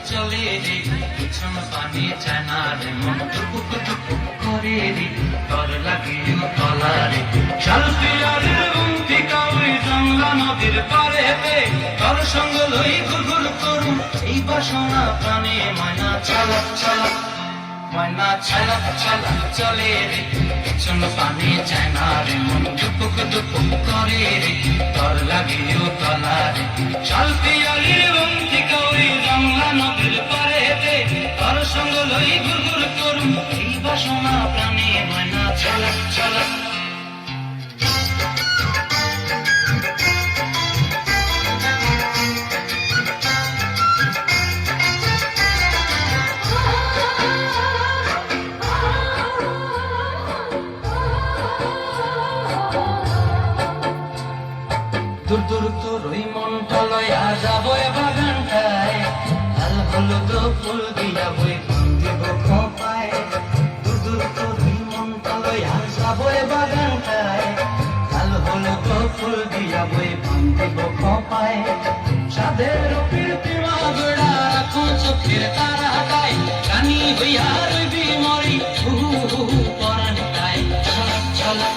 চলে রে পিছন পানি জানা রে মন টুকুক টুকুক করে রে তর লাগিও তলারে শালপিয়ারের উন্তি কাউরি জংলা নদীর পারেতে তর সঙ্গ লই ঘুরঘুর করুম এই বাসনা প্রাণে ময়না চালাক চালাক ময়না চালাক চালাক চলে রে পিছন পানি জানা রে মন টুকুক টুকুক করে রে তর লাগিও তলারে শালপিয়ারের উন্তি কাউরি জংলা নদীর পারেতে তর সঙ্গ লই ঘুরঘুর করুম এই বাসনা প্রাণে ময়না চালাক চালাক দূর দূর তোর ওই মনটা লয়া যাবো বাগানটায় লাল হলুদ ফুল দিয়া বই দিব খোপায় দূর দূর তোর ওই মনটা লয়া যাবো বাগানটায় লাল হলুদ ফুল দিয়া বই দিব খোপায় সাদের প্রীতি মাগড়া রাখো চোখের তারাটায় কানি হইয়া রইবি মরি পরানটায় ছলক ছলক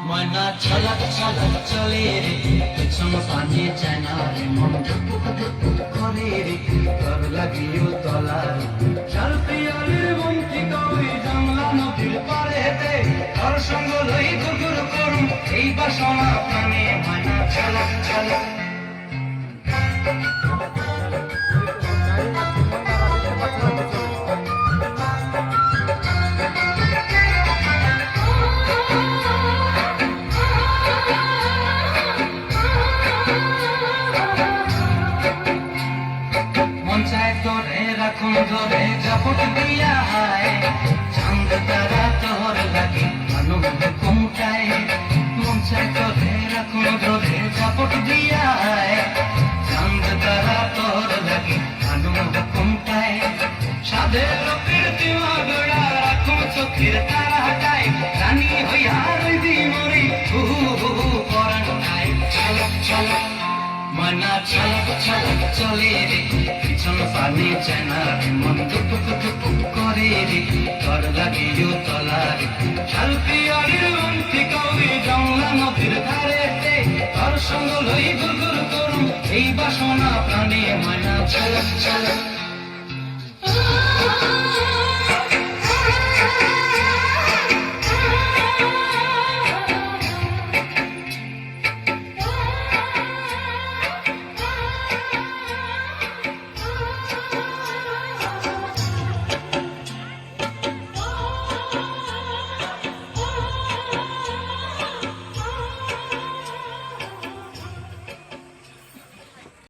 ময়না ছলক ছলক চলে রে পিছন পানি জানা রে মন টুকুক টুকুক করে রে তর লাগিও তলারে শালপিয়ারের বন্তি কই জংলা নদীর পারেতে তর সঙ্গ লই ঘুরঘুর করুম এই বাসনা প্রাণে ময়না ছলক ছলক রাখুন ধরে জাপট দিয়া হায় চাঁদ তারা তোর লাগে আনন্দ কুমটায় মন চায় তোরে রাখুন ধরে জাপট দিয়া হায় চাঁদ তারা তোর লাগে আনন্দ কুমটায় সাদের প্রীতি মাগড়া রাখুন চোখের তারাটায় রানী হইয়া রইবি মরি পরানটায় ছলক ছলক ময়না ছলক ছলক চলে রে পিছন পানি জানা রে মন টুকুক টুকুক করে রে তর লাগিও তলারে শালপিয়ারের উন্তি কই জংলা নদীর ধারেতে তর সঙ্গ লই ঘুরঘুর করুম এই বাসনা প্রাণে ময়না ছলক ছলক